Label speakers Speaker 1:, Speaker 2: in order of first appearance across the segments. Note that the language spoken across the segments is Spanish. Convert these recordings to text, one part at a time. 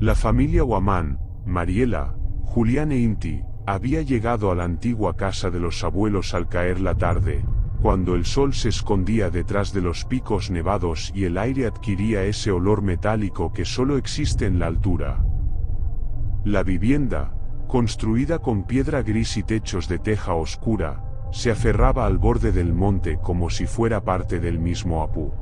Speaker 1: La familia Guamán, Mariela, Julián e Inti, había llegado a la antigua casa de los abuelos al caer la tarde, cuando el sol se escondía detrás de los picos nevados y el aire adquiría ese olor metálico que solo existe en la altura. La vivienda, construida con piedra gris y techos de teja oscura, se aferraba al borde del monte como si fuera parte del mismo Apu.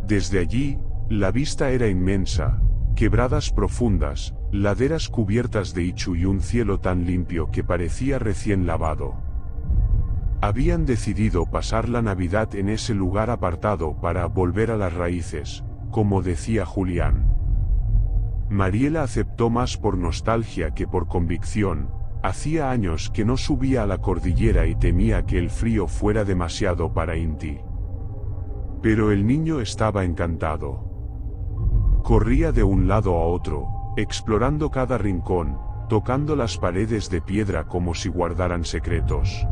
Speaker 1: Desde allí, la vista era inmensa, quebradas profundas, laderas cubiertas de ichu y un cielo tan limpio que parecía recién lavado. Habían decidido pasar la Navidad en ese lugar apartado para volver a las raíces, como decía Julián. Mariela aceptó más por nostalgia que por convicción. Hacía años que no subía a la cordillera y temía que el frío fuera demasiado para Inti. Pero el niño estaba encantado. Corría de un lado a otro, explorando cada rincón, tocando las paredes de piedra como si guardaran secretos.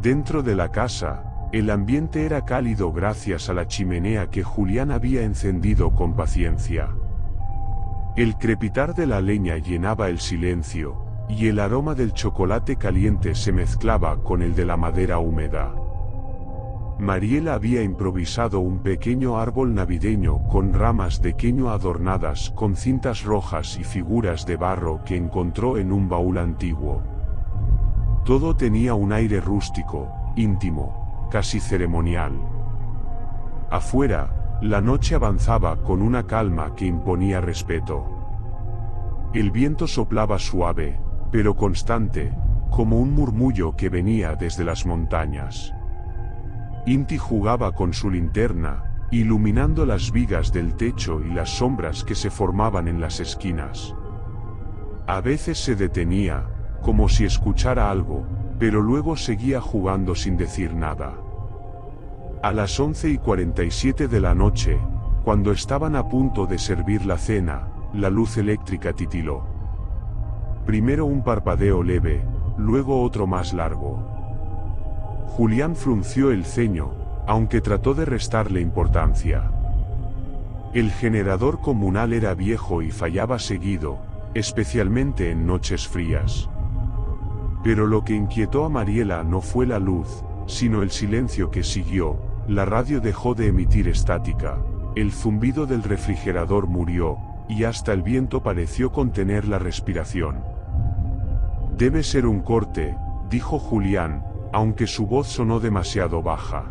Speaker 1: Dentro de la casa, el ambiente era cálido gracias a la chimenea que Julián había encendido con paciencia. El crepitar de la leña llenaba el silencio, y el aroma del chocolate caliente se mezclaba con el de la madera húmeda. Mariela había improvisado un pequeño árbol navideño con ramas de queño adornadas con cintas rojas y figuras de barro que encontró en un baúl antiguo. Todo tenía un aire rústico, íntimo, casi ceremonial. Afuera, la noche avanzaba con una calma que imponía respeto. El viento soplaba suave, pero constante, como un murmullo que venía desde las montañas. Inti jugaba con su linterna, iluminando las vigas del techo y las sombras que se formaban en las esquinas. A veces se detenía, como si escuchara algo, pero luego seguía jugando sin decir nada. A las 11:47 de la noche, cuando estaban a punto de servir la cena, la luz eléctrica titiló. Primero un parpadeo leve, luego otro más largo. Julián frunció el ceño, aunque trató de restarle importancia. El generador comunal era viejo y fallaba seguido, especialmente en noches frías. Pero lo que inquietó a Mariela no fue la luz, sino el silencio que siguió. La radio dejó de emitir estática, el zumbido del refrigerador murió, y hasta el viento pareció contener la respiración. Debe ser un corte, dijo Julián, aunque su voz sonó demasiado baja.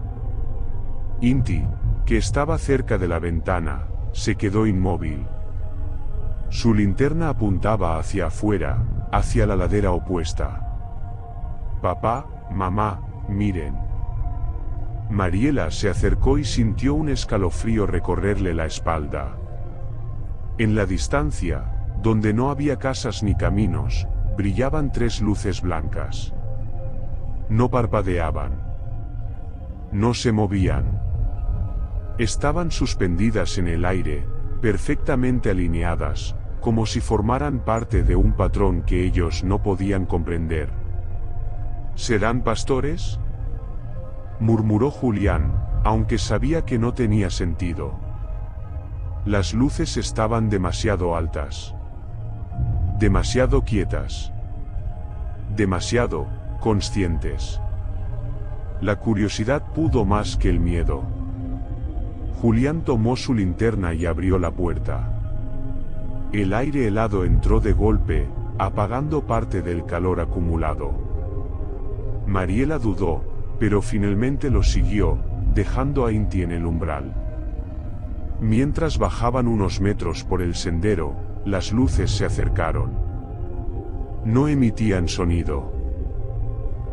Speaker 1: Inti, que estaba cerca de la ventana, se quedó inmóvil. Su linterna apuntaba hacia afuera, hacia la ladera opuesta. Papá, mamá, miren. Mariela se acercó y sintió un escalofrío recorrerle la espalda. En la distancia, donde no había casas ni caminos, brillaban 3 luces blancas. No parpadeaban. No se movían. Estaban suspendidas en el aire, perfectamente alineadas, como si formaran parte de un patrón que ellos no podían comprender. ¿Serán pastores?, murmuró Julián, aunque sabía que no tenía sentido. Las luces estaban demasiado altas. Demasiado quietas. Demasiado conscientes. La curiosidad pudo más que el miedo. Julián tomó su linterna y abrió la puerta. El aire helado entró de golpe, apagando parte del calor acumulado. Mariela dudó, pero finalmente lo siguió, dejando a Inti en el umbral. Mientras bajaban unos metros por el sendero, las luces se acercaron. No emitían sonido.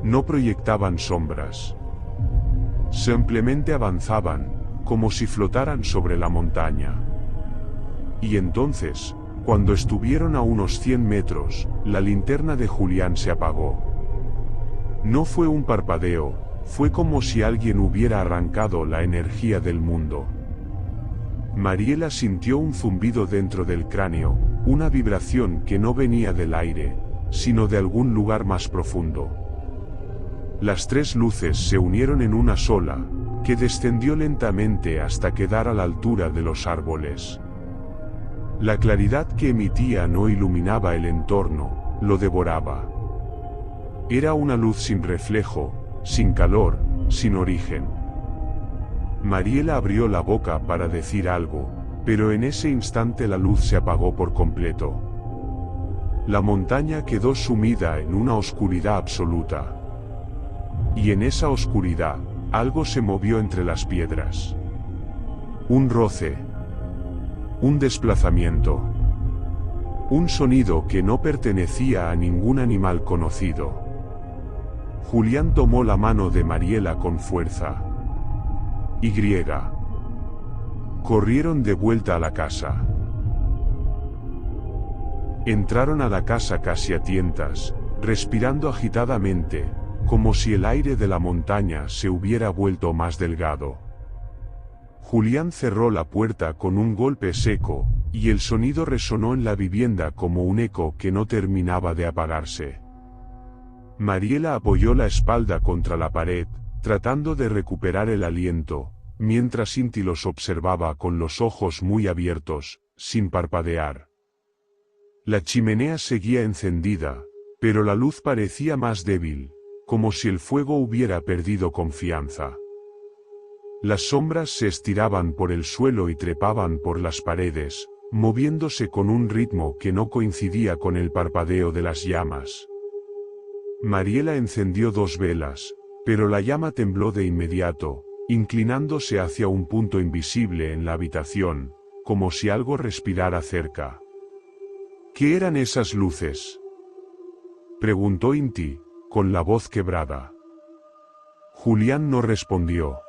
Speaker 1: No proyectaban sombras. Simplemente avanzaban, como si flotaran sobre la montaña. Y entonces, cuando estuvieron a unos 100 metros, la linterna de Julián se apagó. No fue un parpadeo, fue como si alguien hubiera arrancado la energía del mundo. Mariela sintió un zumbido dentro del cráneo, una vibración que no venía del aire, sino de algún lugar más profundo. Las 3 luces se unieron en una sola, que descendió lentamente hasta quedar a la altura de los árboles. La claridad que emitía no iluminaba el entorno, lo devoraba. Era una luz sin reflejo, sin calor, sin origen. Mariela abrió la boca para decir algo, pero en ese instante la luz se apagó por completo. La montaña quedó sumida en una oscuridad absoluta. Y en esa oscuridad, algo se movió entre las piedras. Un roce. Un desplazamiento. Un sonido que no pertenecía a ningún animal conocido. Julián tomó la mano de Mariela con fuerza. Corrieron de vuelta a la casa. Entraron a la casa casi a tientas, respirando agitadamente, como si el aire de la montaña se hubiera vuelto más delgado. Julián cerró la puerta con un golpe seco, y el sonido resonó en la vivienda como un eco que no terminaba de apagarse. Mariela apoyó la espalda contra la pared, tratando de recuperar el aliento, mientras Inti los observaba con los ojos muy abiertos, sin parpadear. La chimenea seguía encendida, pero la luz parecía más débil, como si el fuego hubiera perdido confianza. Las sombras se estiraban por el suelo y trepaban por las paredes, moviéndose con un ritmo que no coincidía con el parpadeo de las llamas. Mariela encendió 2 velas, pero la llama tembló de inmediato, inclinándose hacia un punto invisible en la habitación, como si algo respirara cerca. ¿Qué eran esas luces?, preguntó Inti, con la voz quebrada. Julián no respondió.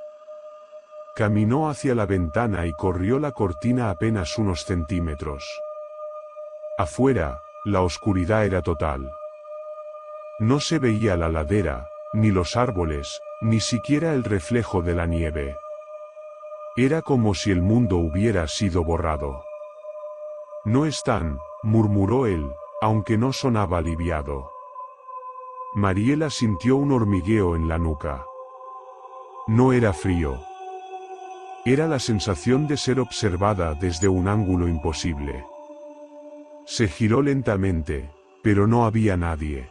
Speaker 1: Caminó hacia la ventana y corrió la cortina apenas unos centímetros. Afuera, la oscuridad era total. No se veía la ladera, ni los árboles, ni siquiera el reflejo de la nieve. Era como si el mundo hubiera sido borrado. No están, murmuró él, aunque no sonaba aliviado. Mariela sintió un hormigueo en la nuca. No era frío. Era la sensación de ser observada desde un ángulo imposible. Se giró lentamente, pero no había nadie.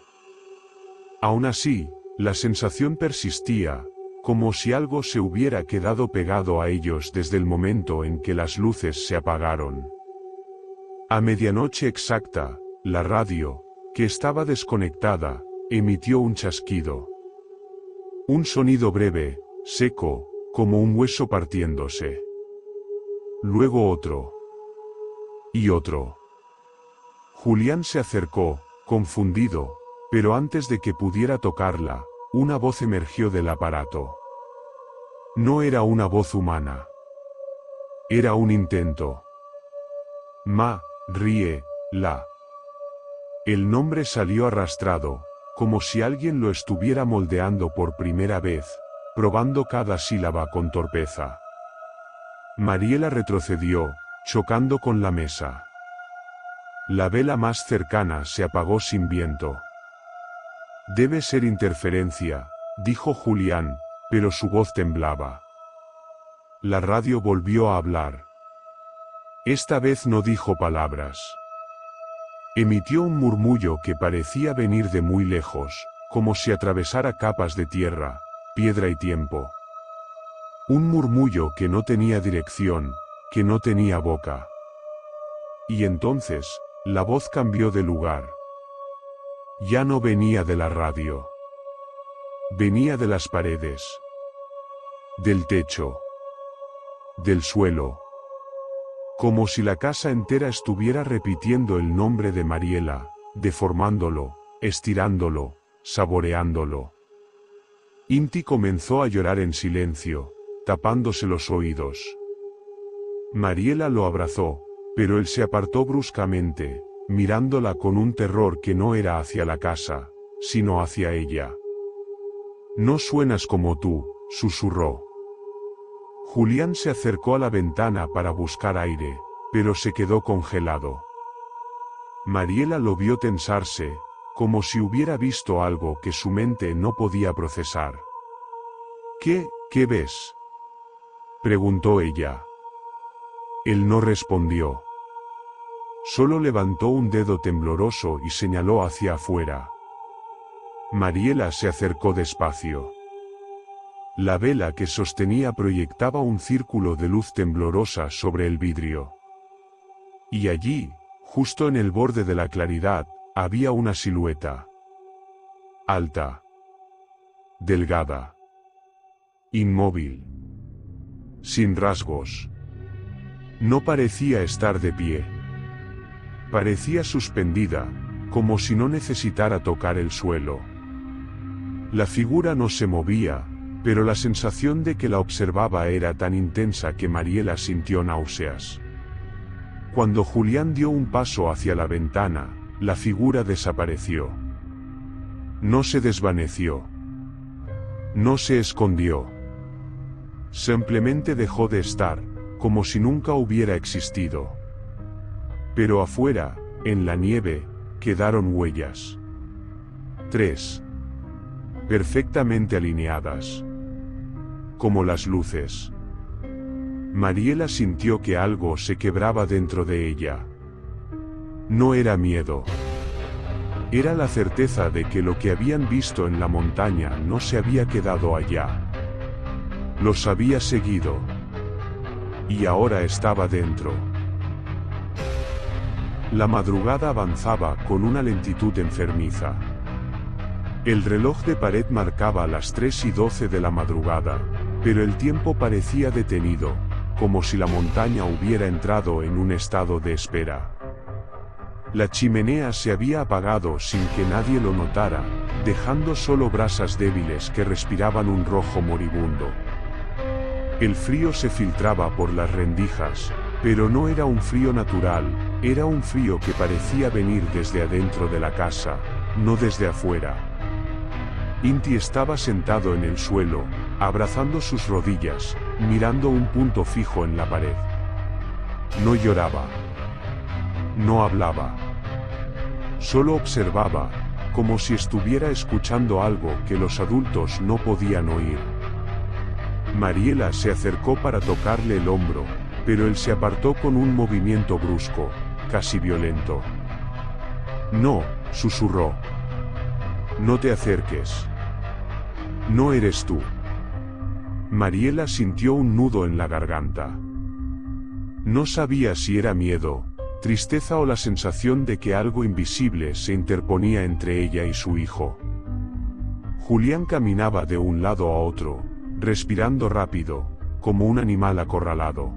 Speaker 1: Aún así, la sensación persistía, como si algo se hubiera quedado pegado a ellos desde el momento en que las luces se apagaron. A medianoche exacta, la radio, que estaba desconectada, emitió un chasquido. Un sonido breve, seco, como un hueso partiéndose. Luego otro. Y otro. Julián se acercó, confundido, pero antes de que pudiera tocarla, una voz emergió del aparato. No era una voz humana. Era un intento. Mariela. El nombre salió arrastrado, como si alguien lo estuviera moldeando por primera vez, probando cada sílaba con torpeza. Mariela retrocedió, chocando con la mesa. La vela más cercana se apagó sin viento. Debe ser interferencia, dijo Julián, pero su voz temblaba. La radio volvió a hablar. Esta vez no dijo palabras. Emitió un murmullo que parecía venir de muy lejos, como si atravesara capas de tierra, piedra y tiempo. Un murmullo que no tenía dirección, que no tenía boca. Y entonces, la voz cambió de lugar. Ya no venía de la radio. Venía de las paredes. Del techo. Del suelo. Como si la casa entera estuviera repitiendo el nombre de Mariela, deformándolo, estirándolo, saboreándolo. Inti comenzó a llorar en silencio, tapándose los oídos. Mariela lo abrazó, pero él se apartó bruscamente, mirándola con un terror que no era hacia la casa, sino hacia ella. No suenas como tú, susurró. Julián se acercó a la ventana para buscar aire, pero se quedó congelado. Mariela lo vio tensarse, como si hubiera visto algo que su mente no podía procesar. ¿Qué ves?, preguntó ella. Él no respondió. Solo levantó un dedo tembloroso y señaló hacia afuera. Mariela se acercó despacio. La vela que sostenía proyectaba un círculo de luz temblorosa sobre el vidrio. Y allí, justo en el borde de la claridad, había una silueta. Alta. Delgada. Inmóvil. Sin rasgos. No parecía estar de pie. Parecía suspendida, como si no necesitara tocar el suelo. La figura no se movía, pero la sensación de que la observaba era tan intensa que Mariela sintió náuseas. Cuando Julián dio un paso hacia la ventana, la figura desapareció. No se desvaneció. No se escondió. Simplemente dejó de estar, como si nunca hubiera existido. Pero afuera, en la nieve, quedaron huellas. 3. Perfectamente alineadas. Como las luces. Mariela sintió que algo se quebraba dentro de ella. No era miedo. Era la certeza de que lo que habían visto en la montaña no se había quedado allá. Los había seguido. Y ahora estaba dentro. La madrugada avanzaba con una lentitud enfermiza. El reloj de pared marcaba las 3:12 de la madrugada, pero el tiempo parecía detenido, como si la montaña hubiera entrado en un estado de espera. La chimenea se había apagado sin que nadie lo notara, dejando solo brasas débiles que respiraban un rojo moribundo. El frío se filtraba por las rendijas, pero no era un frío natural, era un frío que parecía venir desde adentro de la casa, no desde afuera. Inti estaba sentado en el suelo, abrazando sus rodillas, mirando un punto fijo en la pared. No lloraba. No hablaba. Solo observaba, como si estuviera escuchando algo que los adultos no podían oír. Mariela se acercó para tocarle el hombro, pero él se apartó con un movimiento brusco, casi violento. No, susurró. No te acerques. No eres tú. Mariela sintió un nudo en la garganta. No sabía si era miedo, tristeza o la sensación de que algo invisible se interponía entre ella y su hijo. Julián caminaba de un lado a otro, respirando rápido, como un animal acorralado.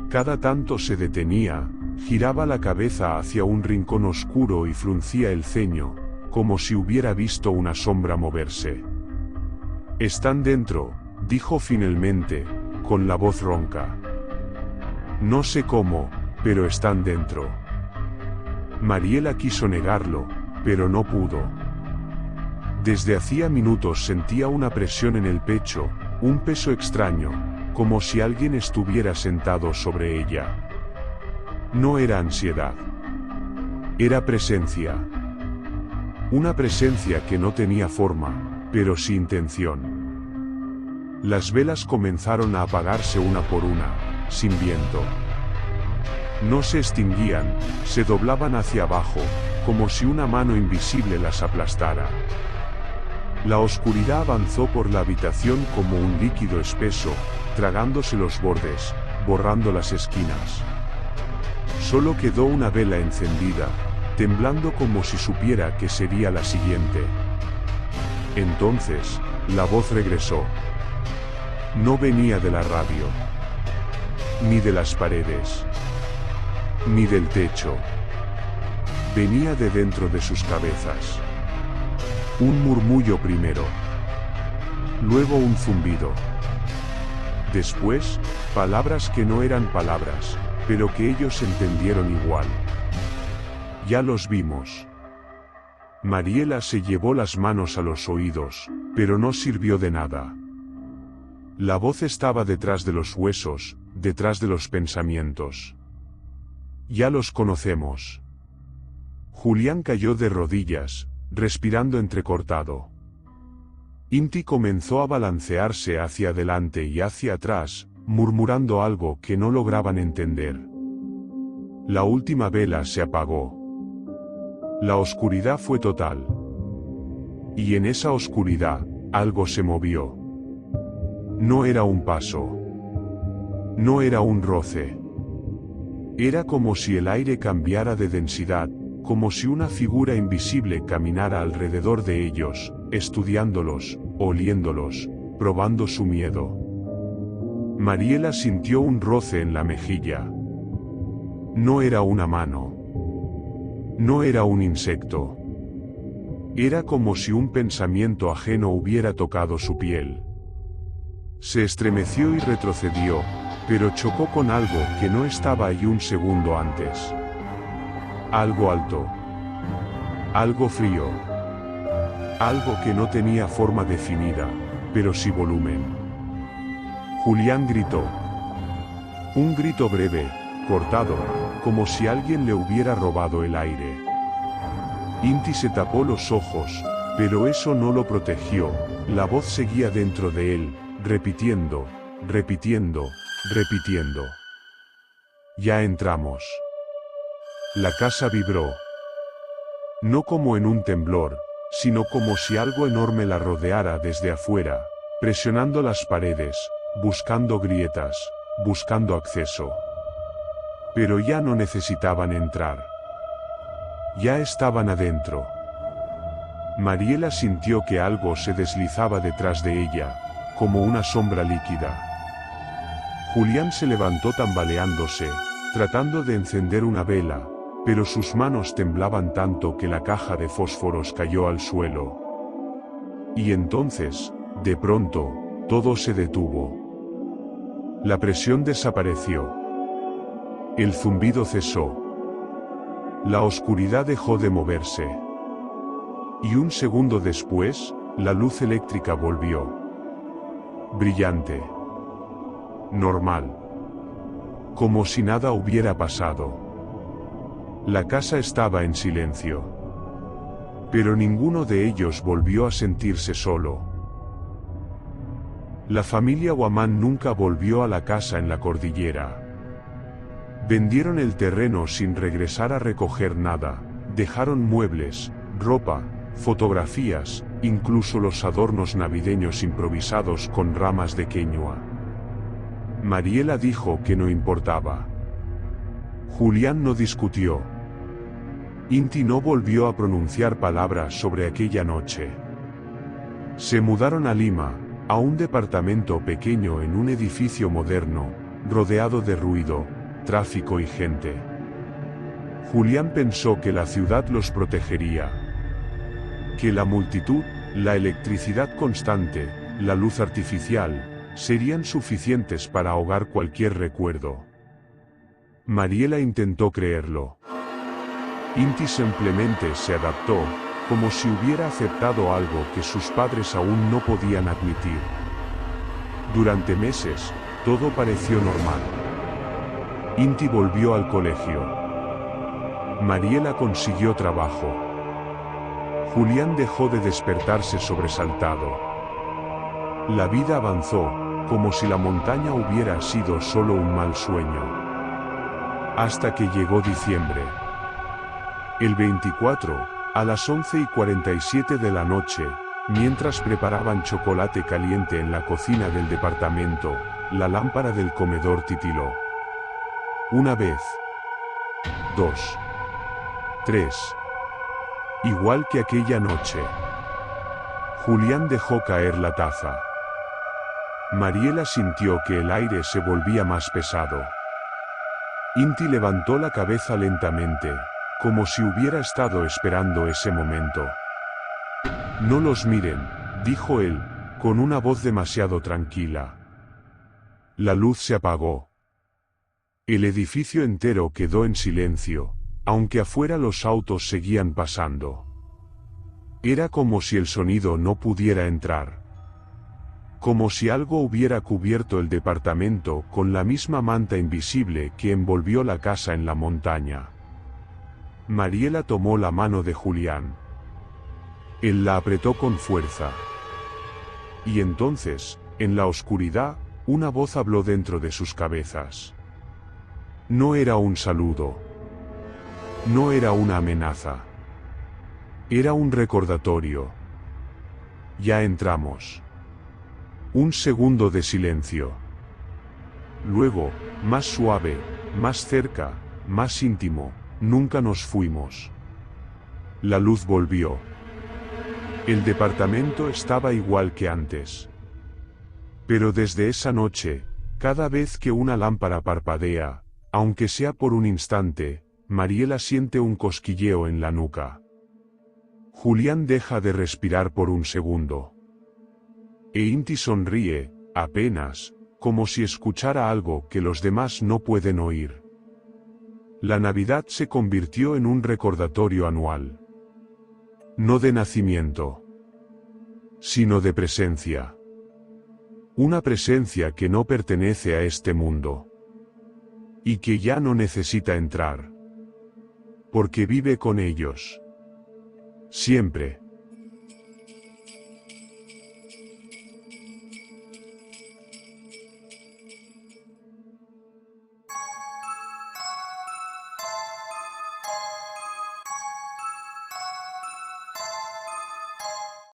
Speaker 1: Cada tanto se detenía, giraba la cabeza hacia un rincón oscuro y fruncía el ceño, como si hubiera visto una sombra moverse. «Están dentro», dijo finalmente, con la voz ronca. «No sé cómo, pero están dentro». Mariela quiso negarlo, pero no pudo. Desde hacía minutos sentía una presión en el pecho, un peso extraño, como si alguien estuviera sentado sobre ella. No era ansiedad. Era presencia. Una presencia que no tenía forma, pero sí intención. Las velas comenzaron a apagarse una por una, sin viento. No se extinguían, se doblaban hacia abajo, como si una mano invisible las aplastara. La oscuridad avanzó por la habitación como un líquido espeso, tragándose los bordes, borrando las esquinas. Solo quedó una vela encendida, temblando como si supiera que sería la siguiente. Entonces, la voz regresó. No venía de la radio, ni de las paredes, ni del techo. Venía de dentro de sus cabezas. Un murmullo primero. Luego un zumbido. Después, palabras que no eran palabras, pero que ellos entendieron igual. Ya los vimos. Mariela se llevó las manos a los oídos, pero no sirvió de nada. La voz estaba detrás de los huesos, detrás de los pensamientos. Ya los conocemos. Julián cayó de rodillas, respirando entrecortado. Inti comenzó a balancearse hacia adelante y hacia atrás, murmurando algo que no lograban entender. La última vela se apagó. La oscuridad fue total. Y en esa oscuridad, algo se movió. No era un paso. No era un roce. Era como si el aire cambiara de densidad, como si una figura invisible caminara alrededor de ellos, estudiándolos, oliéndolos, probando su miedo. Mariela sintió un roce en la mejilla. No era una mano. No era un insecto. Era como si un pensamiento ajeno hubiera tocado su piel. Se estremeció y retrocedió, pero chocó con algo que no estaba ahí un segundo antes. Algo alto. Algo frío. Algo que no tenía forma definida, pero sí volumen. Julián gritó. Un grito breve, cortado, como si alguien le hubiera robado el aire. Inti se tapó los ojos, pero eso no lo protegió. La voz seguía dentro de él, repitiendo, repitiendo, repitiendo. Ya entramos. La casa vibró. No como en un temblor, sino como si algo enorme la rodeara desde afuera, presionando las paredes, buscando grietas, buscando acceso. Pero ya no necesitaban entrar. Ya estaban adentro. Mariela sintió que algo se deslizaba detrás de ella, como una sombra líquida. Julián se levantó tambaleándose, tratando de encender una vela, pero sus manos temblaban tanto que la caja de fósforos cayó al suelo. Y entonces, de pronto, todo se detuvo. La presión desapareció. El zumbido cesó. La oscuridad dejó de moverse. Y un segundo después, la luz eléctrica volvió. Brillante. Normal. Como si nada hubiera pasado. La casa estaba en silencio. Pero ninguno de ellos volvió a sentirse solo. La familia Guamán nunca volvió a la casa en la cordillera. Vendieron el terreno sin regresar a recoger nada, dejaron muebles, ropa, fotografías, incluso los adornos navideños improvisados con ramas de queñua. Mariela dijo que no importaba. Julián no discutió. Inti no volvió a pronunciar palabras sobre aquella noche. Se mudaron a Lima, a un departamento pequeño en un edificio moderno, rodeado de ruido, tráfico y gente. Julián pensó que la ciudad los protegería. Que la multitud, la electricidad constante, la luz artificial, serían suficientes para ahogar cualquier recuerdo. Mariela intentó creerlo. Inti simplemente se adaptó, como si hubiera aceptado algo que sus padres aún no podían admitir. Durante meses, todo pareció normal. Inti volvió al colegio. Mariela consiguió trabajo. Julián dejó de despertarse sobresaltado. La vida avanzó, como si la montaña hubiera sido solo un mal sueño. Hasta que llegó diciembre. El 24, a las 11:47 de la noche, mientras preparaban chocolate caliente en la cocina del departamento, la lámpara del comedor titiló. Una vez. 2. 3. Igual que aquella noche. Julián dejó caer la taza. Mariela sintió que el aire se volvía más pesado. Inti levantó la cabeza lentamente, como si hubiera estado esperando ese momento. No los miren, dijo él, con una voz demasiado tranquila. La luz se apagó. El edificio entero quedó en silencio, aunque afuera los autos seguían pasando. Era como si el sonido no pudiera entrar. Como si algo hubiera cubierto el departamento con la misma manta invisible que envolvió la casa en la montaña. Mariela tomó la mano de Julián. Él la apretó con fuerza. Y entonces, en la oscuridad, una voz habló dentro de sus cabezas. No era un saludo. No era una amenaza. Era un recordatorio. Ya entramos. Un segundo de silencio. Luego, más suave, más cerca, más íntimo, nunca nos fuimos. La luz volvió. El departamento estaba igual que antes. Pero desde esa noche, cada vez que una lámpara parpadea, aunque sea por un instante, Mariela siente un cosquilleo en la nuca. Julián deja de respirar por un segundo. E Inti sonríe, apenas, como si escuchara algo que los demás no pueden oír. La Navidad se convirtió en un recordatorio anual. No de nacimiento, sino de presencia. Una presencia que no pertenece a este mundo. Y que ya no necesita entrar. Porque vive con ellos. Siempre.